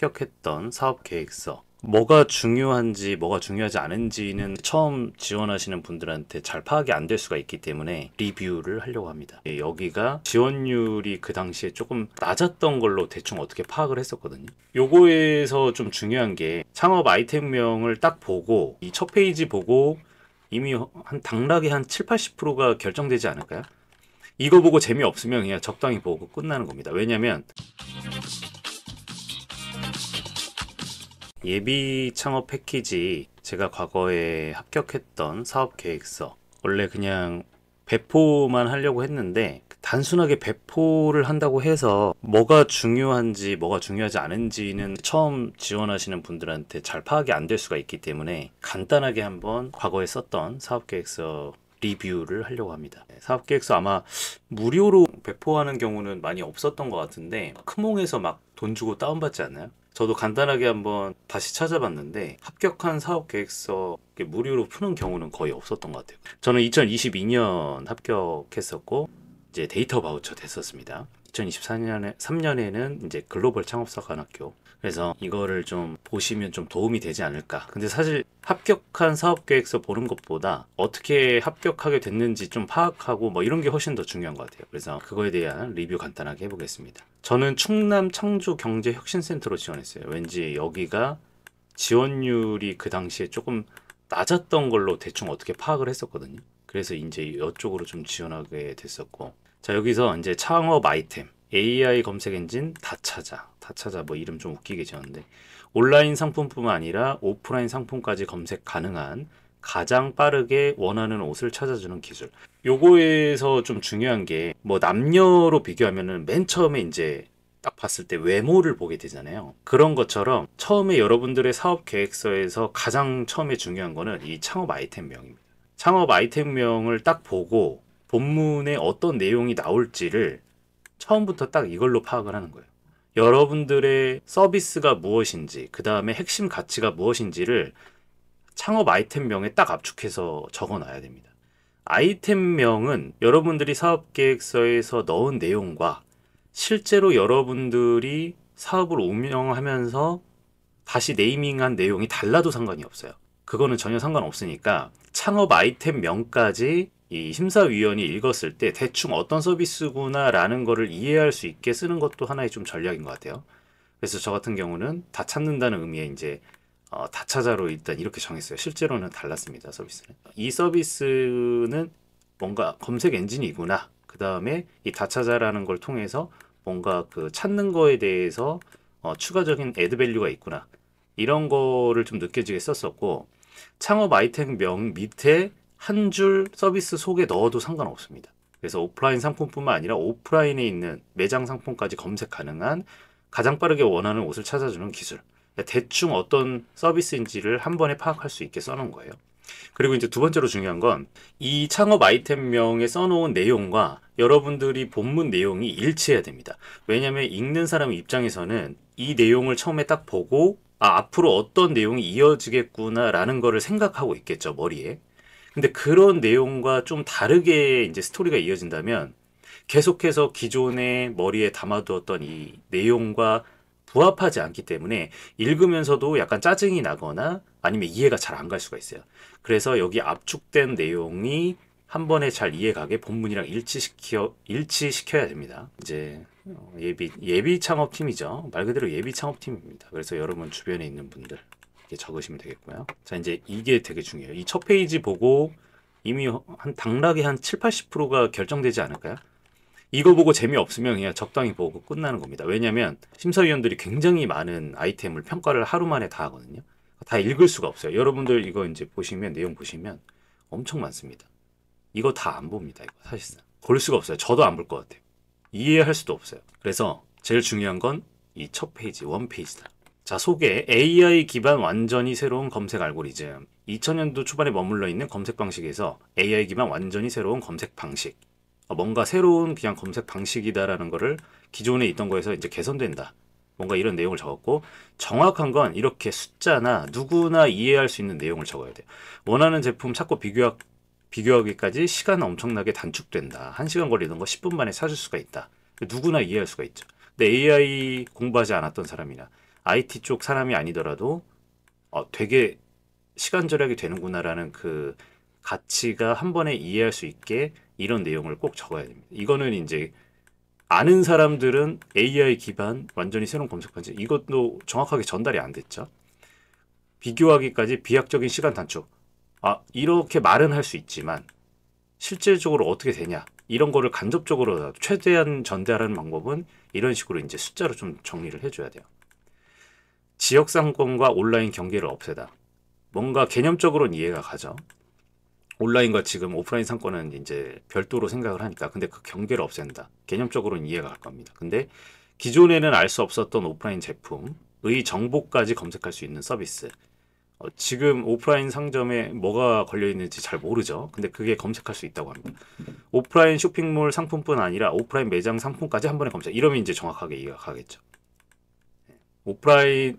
합격했던 사업계획서, 뭐가 중요한지 뭐가 중요하지 않은지는 처음 지원하시는 분들한테 잘 파악이 안 될 수가 있기 때문에 리뷰를 하려고 합니다. 여기가 지원율이 그 당시에 조금 낮았던 걸로 대충 어떻게 파악을 했었거든요. 요거에서 좀 중요한 게 창업 아이템명을 딱 보고 이 첫 페이지 보고 이미 한 당락이 한 7, 80%가 결정되지 않을까요? 이거 보고 재미없으면 그냥 적당히 보고 끝나는 겁니다. 왜냐면 예비 창업 패키지, 제가 과거에 합격했던 사업 계획서, 원래 그냥 배포만 하려고 했는데 단순하게 배포를 한다고 해서 뭐가 중요한지 뭐가 중요하지 않은지는 처음 지원하시는 분들한테 잘 파악이 안 될 수가 있기 때문에 간단하게 한번 과거에 썼던 사업 계획서 리뷰를 하려고 합니다. 사업 계획서 아마 무료로 배포하는 경우는 많이 없었던 것 같은데 크몽에서 막 돈 주고 다운받지 않나요? 저도 간단하게 한번 다시 찾아봤는데 합격한 사업 계획서 무료로 푸는 경우는 거의 없었던 것 같아요. 저는 2022년 합격했었고 이제 데이터 바우처 됐었습니다. 2024년에는 이제 글로벌 창업사관학교. 그래서 이거를 좀 보시면 좀 도움이 되지 않을까. 근데 사실 합격한 사업계획서 보는 것보다 어떻게 합격하게 됐는지 좀 파악하고 뭐 이런 게 훨씬 더 중요한 것 같아요. 그래서 그거에 대한 리뷰 간단하게 해보겠습니다. 저는 충남 창조경제혁신센터로 지원했어요. 왠지 여기가 지원율이 그 당시에 조금 낮았던 걸로 대충 어떻게 파악을 했었거든요. 그래서 이제 이쪽으로 좀 지원하게 됐었고, 자 여기서 이제 창업 아이템 AI 검색 엔진 다찾아 뭐 이름 좀 웃기게 지었는데 온라인 상품뿐만 아니라 오프라인 상품까지 검색 가능한 가장 빠르게 원하는 옷을 찾아주는 기술. 요거에서 좀 중요한 게 뭐 남녀로 비교하면은 맨 처음에 이제 딱 봤을 때 외모를 보게 되잖아요. 그런 것처럼 처음에 여러분들의 사업 계획서에서 가장 처음에 중요한 거는 이 창업 아이템명입니다. 창업 아이템명을 딱 보고 본문에 어떤 내용이 나올지를 처음부터 딱 이걸로 파악을 하는 거예요. 여러분들의 서비스가 무엇인지, 그 다음에 핵심 가치가 무엇인지를 창업 아이템명에 딱 압축해서 적어 놔야 됩니다. 아이템명은 여러분들이 사업계획서에서 넣은 내용과 실제로 여러분들이 사업을 운영하면서 다시 네이밍한 내용이 달라도 상관이 없어요. 그거는 전혀 상관없으니까 창업 아이템명까지 이 심사위원이 읽었을 때 대충 어떤 서비스구나 라는 거를 이해할 수 있게 쓰는 것도 하나의 좀 전략인 것 같아요. 그래서 저 같은 경우는 다 찾는다는 의미의 이제 다 찾아로 일단 이렇게 정했어요. 실제로는 달랐습니다. 서비스는. 이 서비스는 뭔가 검색 엔진이구나. 그 다음에 이 다 찾아라는 걸 통해서 뭔가 그 찾는 거에 대해서 추가적인 애드밸류가 있구나. 이런 거를 좀 느껴지게 썼었고, 창업 아이템명 밑에 한 줄 서비스 속에 넣어도 상관없습니다. 그래서 오프라인 상품뿐만 아니라 오프라인에 있는 매장 상품까지 검색 가능한 가장 빠르게 원하는 옷을 찾아주는 기술. 대충 어떤 서비스인지를 한 번에 파악할 수 있게 써놓은 거예요. 그리고 이제 두 번째로 중요한 건 이 창업 아이템명에 써놓은 내용과 여러분들이 본문 내용이 일치해야 됩니다. 왜냐하면 읽는 사람 입장에서는 이 내용을 처음에 딱 보고 앞으로 어떤 내용이 이어지겠구나라는 거를 생각하고 있겠죠, 머리에. 근데 그런 내용과 좀 다르게 이제 스토리가 이어진다면 계속해서 기존의 머리에 담아두었던 이 내용과 부합하지 않기 때문에 읽으면서도 약간 짜증이 나거나 아니면 이해가 잘 안 갈 수가 있어요. 그래서 여기 압축된 내용이 한 번에 잘 이해가게 본문이랑 일치시켜야 됩니다. 이제 예비 창업팀이죠. 말 그대로 예비 창업팀입니다. 그래서 여러분 주변에 있는 분들 이렇게 적으시면 되겠고요. 자, 이제 이게 되게 중요해요. 이 첫 페이지 보고 이미 한 당락이 한 7, 80%가 결정되지 않을까요? 이거 보고 재미없으면 그냥 적당히 보고 끝나는 겁니다. 왜냐면 심사위원들이 굉장히 많은 아이템을 평가를 하루 만에 다 하거든요. 다 읽을 수가 없어요. 여러분들 이거 이제 보시면 내용 보시면 엄청 많습니다. 이거 다 안 봅니다. 이거 사실상 볼 수가 없어요. 저도 안 볼 것 같아요. 이해할 수도 없어요. 그래서 제일 중요한 건 이 첫 페이지, 원 페이지다. 자, 소개. AI 기반 완전히 새로운 검색 알고리즘. 2000년도 초반에 머물러 있는 검색 방식에서 AI 기반 완전히 새로운 검색 방식. 뭔가 새로운 그냥 검색 방식이다라는 거를 기존에 있던 거에서 이제 개선된다. 뭔가 이런 내용을 적었고, 정확한 건 이렇게 숫자나 누구나 이해할 수 있는 내용을 적어야 돼요. 원하는 제품 찾고 비교하기까지 시간 엄청나게 단축된다. 1시간 걸리던 거 10분 만에 찾을 수가 있다. 누구나 이해할 수가 있죠. 근데 AI 공부하지 않았던 사람이나 IT 쪽 사람이 아니더라도 되게 시간 절약이 되는구나라는 그 가치가 한 번에 이해할 수 있게 이런 내용을 꼭 적어야 됩니다. 이거는 이제 아는 사람들은 AI 기반 완전히 새로운 검색 방식 이것도 정확하게 전달이 안 됐죠. 비교하기까지 비약적인 시간 단축. 이렇게 말은 할 수 있지만 실질적으로 어떻게 되냐 이런 거를 간접적으로 최대한 전달하는 방법은 이런 식으로 이제 숫자로 좀 정리를 해줘야 돼요. 지역 상권과 온라인 경계를 없애다. 뭔가 개념적으로는 이해가 가죠. 온라인과 지금 오프라인 상권은 이제 별도로 생각을 하니까 근데 그 경계를 없앤다. 개념적으로는 이해가 갈 겁니다. 근데 기존에는 알 수 없었던 오프라인 제품의 정보까지 검색할 수 있는 서비스. 지금 오프라인 상점에 뭐가 걸려 있는지 잘 모르죠. 근데 그게 검색할 수 있다고 합니다. 오프라인 쇼핑몰 상품뿐 아니라 오프라인 매장 상품까지 한 번에 검색. 이러면 이제 정확하게 이해가 가겠죠.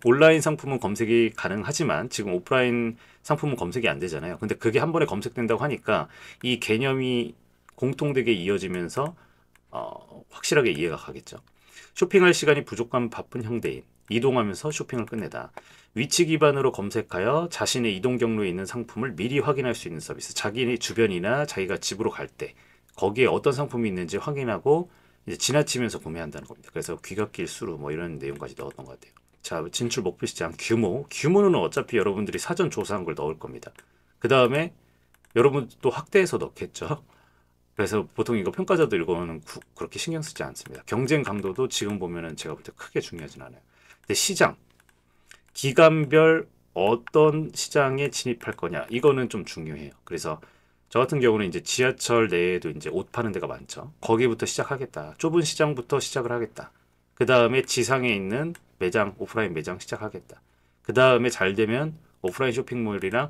온라인 상품은 검색이 가능하지만 지금 오프라인 상품은 검색이 안 되잖아요. 근데 그게 한 번에 검색된다고 하니까 이 개념이 공통되게 이어지면서 확실하게 이해가 가겠죠. 쇼핑할 시간이 부족한 바쁜 현대인. 이동하면서 쇼핑을 끝내다. 위치 기반으로 검색하여 자신의 이동 경로에 있는 상품을 미리 확인할 수 있는 서비스. 자기 주변이나 자기가 집으로 갈 때 거기에 어떤 상품이 있는지 확인하고 이제 지나치면서 구매한다는 겁니다. 그래서 귀갓길 수루 뭐 이런 내용까지 넣었던 것 같아요. 자, 진출 목표 시장 규모는 어차피 여러분들이 사전 조사한 걸 넣을 겁니다. 그 다음에 여러분 또 확대해서 넣겠죠. 그래서 보통 이거 평가자들 이거는 그렇게 신경 쓰지 않습니다. 경쟁 강도도 지금 보면은 제가 볼 때 크게 중요하진 않아요. 근데 시장 기간별 어떤 시장에 진입할 거냐 이거는 좀 중요해요. 그래서 저 같은 경우는 이제 지하철 내에도 이제 옷 파는 데가 많죠. 거기부터 시작하겠다. 좁은 시장부터 시작을 하겠다. 그 다음에 지상에 있는 매장, 오프라인 매장 시작하겠다. 그 다음에 잘 되면 오프라인 쇼핑몰이랑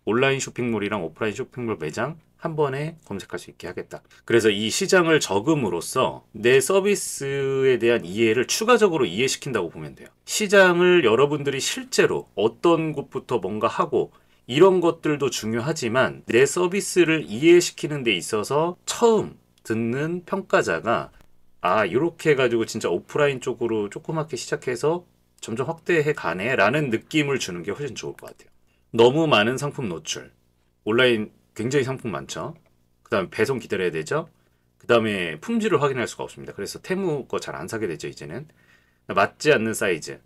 온라인 쇼핑몰이랑 오프라인 쇼핑몰 매장 한 번에 검색할 수 있게 하겠다. 그래서 이 시장을 적음으로써 내 서비스에 대한 이해를 추가적으로 이해시킨다고 보면 돼요. 시장을 여러분들이 실제로 어떤 곳부터 뭔가 하고 이런 것들도 중요하지만 내 서비스를 이해시키는 데 있어서 처음 듣는 평가자가 이렇게 해가지고 진짜 오프라인 쪽으로 조그맣게 시작해서 점점 확대해 가네 라는 느낌을 주는 게 훨씬 좋을 것 같아요. 너무 많은 상품 노출. 온라인 굉장히 상품 많죠. 그 다음에 배송 기다려야 되죠. 그 다음에 품질을 확인할 수가 없습니다. 그래서 테무 거 잘 안 사게 되죠, 이제는. 맞지 않는 사이즈.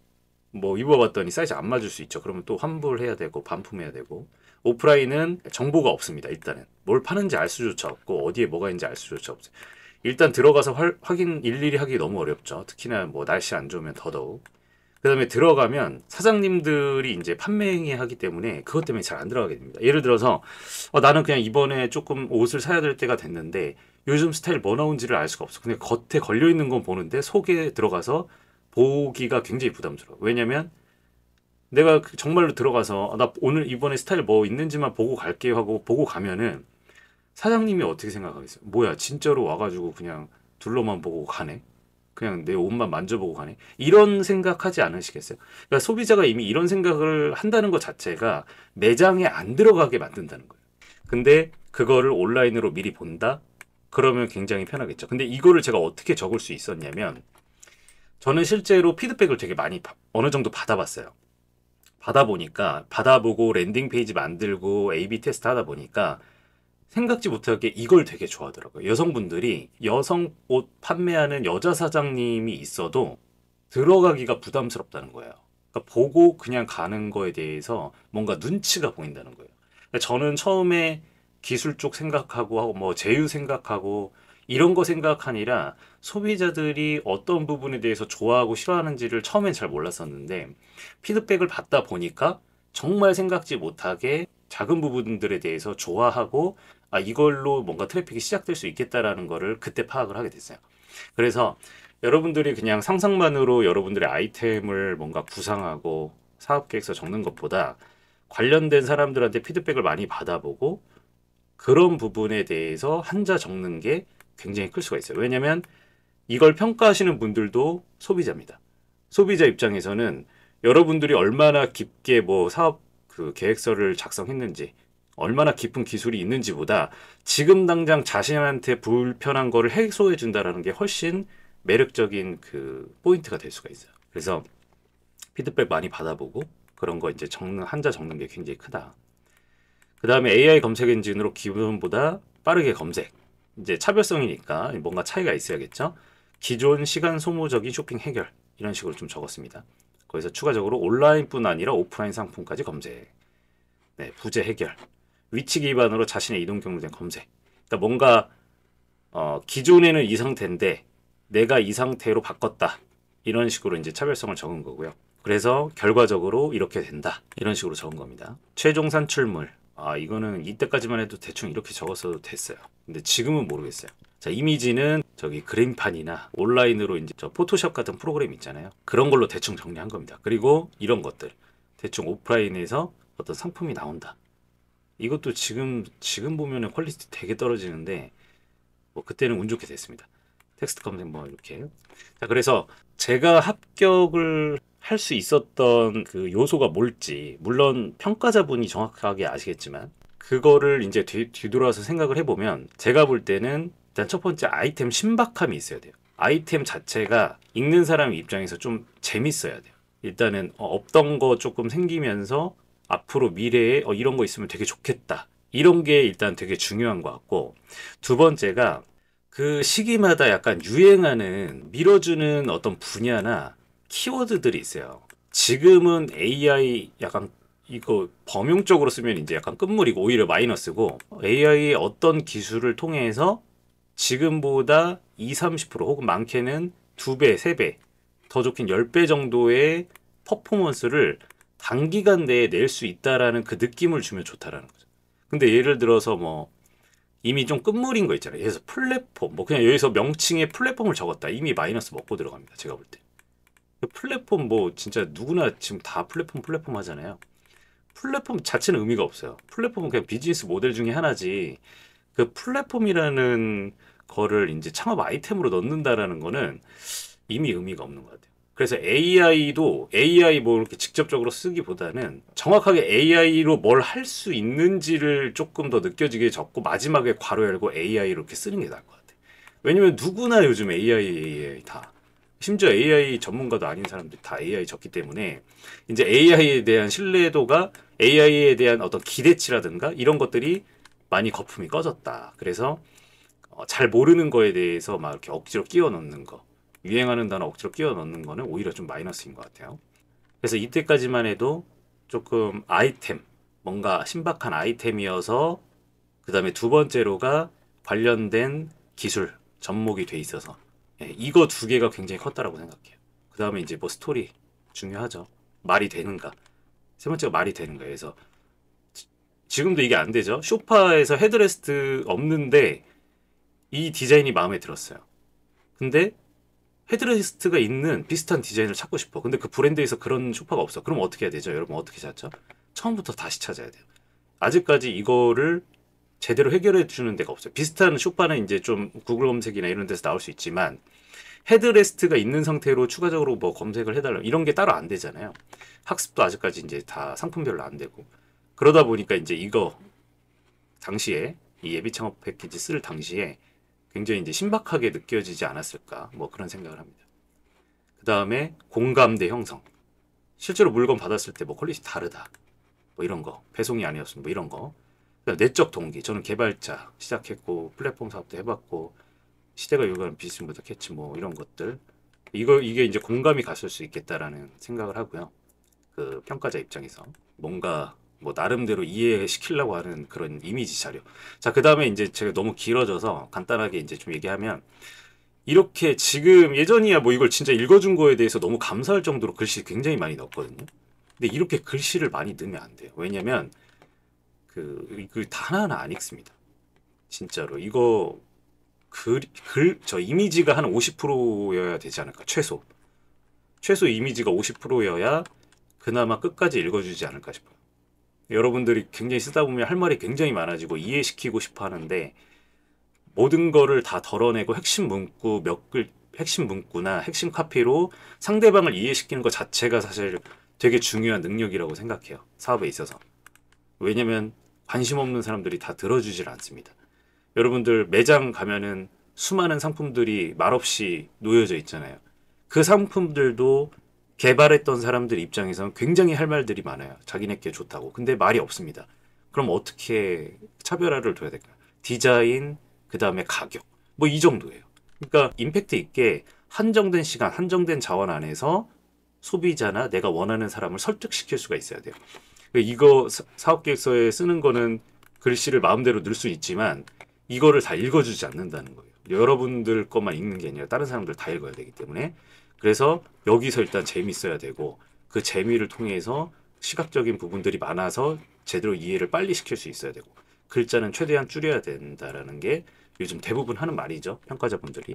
뭐 입어봤더니 사이즈 안 맞을 수 있죠. 그러면 또 환불해야 되고 반품해야 되고. 오프라인은 정보가 없습니다. 일단은 뭘 파는지 알 수조차 없고 어디에 뭐가 있는지 알 수조차 없어요. 일단 들어가서 확인 일일이 하기 너무 어렵죠. 특히나 뭐 날씨 안 좋으면 더더욱. 그 다음에 들어가면 사장님들이 이제 판매행위 하기 때문에 그것 때문에 잘 안 들어가게 됩니다. 예를 들어서 나는 그냥 이번에 조금 옷을 사야 될 때가 됐는데 요즘 스타일 뭐 나온지를 알 수가 없어. 근데 겉에 걸려있는 건 보는데 속에 들어가서 보기가 굉장히 부담스러워. 왜냐면 내가 정말로 들어가서 나 오늘 이번에 스타일 뭐 있는지만 보고 갈게요 하고 보고 가면은 사장님이 어떻게 생각하겠어요? 뭐야 진짜로 와가지고 그냥 둘러만 보고 가네? 그냥 내 옷만 만져보고 가네? 이런 생각하지 않으시겠어요? 그러니까 소비자가 이미 이런 생각을 한다는 것 자체가 매장에 안 들어가게 만든다는 거예요. 근데 그거를 온라인으로 미리 본다? 그러면 굉장히 편하겠죠. 근데 이거를 제가 어떻게 적을 수 있었냐면 저는 실제로 피드백을 되게 많이 어느 정도 받아봤어요. 받아보고 랜딩 페이지 만들고 A/B 테스트 하다 보니까 생각지 못하게 이걸 되게 좋아하더라고요. 여성분들이 여성 옷 판매하는 여자 사장님이 있어도 들어가기가 부담스럽다는 거예요. 그러니까 보고 그냥 가는 거에 대해서 뭔가 눈치가 보인다는 거예요. 그러니까 저는 처음에 기술 쪽 생각하고 뭐 제휴 생각하고 이런 거 생각하니라 소비자들이 어떤 부분에 대해서 좋아하고 싫어하는지를 처음엔 잘 몰랐었는데 피드백을 받다 보니까 정말 생각지 못하게 작은 부분들에 대해서 좋아하고 이걸로 뭔가 트래픽이 시작될 수 있겠다라는 거를 그때 파악을 하게 됐어요. 그래서 여러분들이 그냥 상상만으로 여러분들의 아이템을 뭔가 구상하고 사업계획서 적는 것보다 관련된 사람들한테 피드백을 많이 받아보고 그런 부분에 대해서 한자 적는 게 굉장히 클 수가 있어요. 왜냐면 이걸 평가하시는 분들도 소비자입니다. 소비자 입장에서는 여러분들이 얼마나 깊게 뭐 사업 그 계획서를 작성했는지 얼마나 깊은 기술이 있는지보다 지금 당장 자신한테 불편한 거를 해소해 준다라는 게 훨씬 매력적인 그 포인트가 될 수가 있어요. 그래서 피드백 많이 받아보고 그런 거 이제 적는 한자 적는 게 굉장히 크다. 그 다음에 AI 검색 엔진으로 기존보다 빠르게 검색. 이제 차별성이니까 뭔가 차이가 있어야겠죠. 기존 시간 소모적인 쇼핑 해결 이런 식으로 좀 적었습니다. 거기서 추가적으로 온라인뿐 아니라 오프라인 상품까지 검색. 네, 부재 해결. 위치 기반으로 자신의 이동 경로에 대한 검색. 그러니까 뭔가 기존에는 이 상태인데 내가 이 상태로 바꿨다. 이런 식으로 이제 차별성을 적은 거고요. 그래서 결과적으로 이렇게 된다. 이런 식으로 적은 겁니다. 최종 산출물. 이거는 이때까지만 해도 대충 이렇게 적었어도 됐어요. 근데 지금은 모르겠어요. 자, 이미지는 저기 그림판이나 온라인으로 이제 저 포토샵 같은 프로그램 있잖아요. 그런 걸로 대충 정리한 겁니다. 그리고 이런 것들. 대충 오프라인에서 어떤 상품이 나온다. 이것도 지금 보면은 퀄리티 되게 떨어지는데 뭐 그때는 운 좋게 됐습니다. 텍스트 검색 뭐 이렇게. 자, 그래서 제가 합격을 할 수 있었던 그 요소가 뭘지 물론 평가자분이 정확하게 아시겠지만 그거를 이제 뒤돌아서 생각을 해보면 제가 볼 때는 일단 첫 번째 아이템 신박함이 있어야 돼요. 아이템 자체가 읽는 사람 입장에서 좀 재밌어야 돼요. 일단은 없던 거 조금 생기면서 앞으로 미래에 이런 거 있으면 되게 좋겠다. 이런 게 일단 되게 중요한 것 같고 두 번째가 그 시기마다 약간 유행하는 밀어주는 어떤 분야나 키워드들이 있어요. 지금은 AI 약간 이거 범용적으로 쓰면 이제 약간 끝물이고 오히려 마이너스고 AI의 어떤 기술을 통해서 지금보다 2, 30% 혹은 많게는 2배, 3배, 더 좋긴 10배 정도의 퍼포먼스를 단기간 내에 낼 수 있다라는 그 느낌을 주면 좋다라는 거죠. 근데 예를 들어서 뭐 이미 좀 끝물인 거 있잖아요. 그래서 플랫폼, 뭐 그냥 여기서 명칭에 플랫폼을 적었다. 이미 마이너스 먹고 들어갑니다. 제가 볼 때. 플랫폼 뭐 진짜 누구나 지금 다 플랫폼 하잖아요. 플랫폼 자체는 의미가 없어요. 플랫폼은 그냥 비즈니스 모델 중에 하나지. 그 플랫폼이라는 거를 이제 창업 아이템으로 넣는다라는 거는 이미 의미가 없는 것 같아요. 그래서 AI도 AI 뭐 이렇게 직접적으로 쓰기보다는 정확하게 AI로 뭘 할 수 있는지를 조금 더 느껴지게 적고 마지막에 괄호 열고 AI 이렇게 쓰는 게 나을 것 같아요. 왜냐면 누구나 요즘 AI 다. 심지어 AI 전문가도 아닌 사람들이 다 AI 적기 때문에 이제 AI에 대한 신뢰도가 AI에 대한 어떤 기대치라든가 이런 것들이 많이 거품이 꺼졌다. 그래서 잘 모르는 거에 대해서 막 이렇게 억지로 끼워 넣는 거, 유행하는 단어 억지로 끼워 넣는 거는 오히려 좀 마이너스인 것 같아요. 그래서 이때까지만 해도 조금 아이템, 뭔가 신박한 아이템이어서 그 다음에 두 번째로가 관련된 기술, 접목이 돼 있어서 이거 두 개가 굉장히 컸다라고 생각해요. 그 다음에 이제 뭐 스토리 중요하죠. 말이 되는가. 세 번째가 말이 되는가. 그래서 지금도 이게 안 되죠. 쇼파에서 헤드레스트 없는데 이 디자인이 마음에 들었어요. 근데 헤드레스트가 있는 비슷한 디자인을 찾고 싶어. 근데 그 브랜드에서 그런 쇼파가 없어. 그럼 어떻게 해야 되죠? 여러분 어떻게 찾죠? 처음부터 다시 찾아야 돼요. 아직까지 이거를 제대로 해결해 주는 데가 없어요. 비슷한 쇼파는 이제 좀 구글 검색이나 이런 데서 나올 수 있지만 헤드레스트가 있는 상태로 추가적으로 뭐 검색을 해달라 이런 게 따로 안 되잖아요. 학습도 아직까지 이제 다 상품별로 안 되고 그러다 보니까 이제 이거 당시에 이 예비 창업 패키지 쓸 당시에 굉장히 이제 신박하게 느껴지지 않았을까 뭐 그런 생각을 합니다. 그 다음에 공감대 형성. 실제로 물건 받았을 때 뭐 퀄리티 다르다. 뭐 이런 거 배송이 아니었으면 뭐 이런 거. 내적 동기. 저는 개발자 시작했고 플랫폼 사업도 해봤고 시대가 요구하는 비즈니스 모델 캐치 뭐 이런 것들. 이게 이제 공감이 갔을 수 있겠다라는 생각을 하고요. 그 평가자 입장에서 뭔가 뭐 나름대로 이해시키려고 하는 그런 이미지 자료. 자, 그 다음에 이제 제가 너무 길어져서 간단하게 이제 좀 얘기하면 이렇게 지금 예전이야 뭐 이걸 진짜 읽어준 거에 대해서 너무 감사할 정도로 글씨 굉장히 많이 넣었거든요. 근데 이렇게 글씨를 많이 넣으면 안 돼요. 왜냐면 다 하나하나 안 읽습니다. 진짜로 이거 저 이미지가 한 50%여야 되지 않을까 최소 이미지가 50%여야 그나마 끝까지 읽어주지 않을까 싶어요. 여러분들이 굉장히 쓰다 보면 할 말이 굉장히 많아지고 이해시키고 싶어 하는데 모든 거를 다 덜어내고 핵심 문구나 핵심 카피로 상대방을 이해시키는 것 자체가 사실 되게 중요한 능력이라고 생각해요. 사업에 있어서. 왜냐면 관심 없는 사람들이 다 들어주질 않습니다. 여러분들 매장 가면은 수많은 상품들이 말없이 놓여져 있잖아요. 그 상품들도 개발했던 사람들 입장에서는 굉장히 할 말들이 많아요. 자기네께 좋다고. 근데 말이 없습니다. 그럼 어떻게 차별화를 둬야 될까요? 디자인, 그 다음에 가격. 뭐 이 정도예요. 그러니까 임팩트 있게 한정된 시간, 한정된 자원 안에서 소비자나 내가 원하는 사람을 설득시킬 수가 있어야 돼요. 이거 사업계획서에 쓰는 거는 글씨를 마음대로 넣을 수 있지만 이거를 다 읽어주지 않는다는 거예요. 여러분들 것만 읽는 게 아니라 다른 사람들 다 읽어야 되기 때문에 그래서 여기서 일단 재밌어야 되고 그 재미를 통해서 시각적인 부분들이 많아서 제대로 이해를 빨리 시킬 수 있어야 되고 글자는 최대한 줄여야 된다라는 게 요즘 대부분 하는 말이죠. 평가자분들이.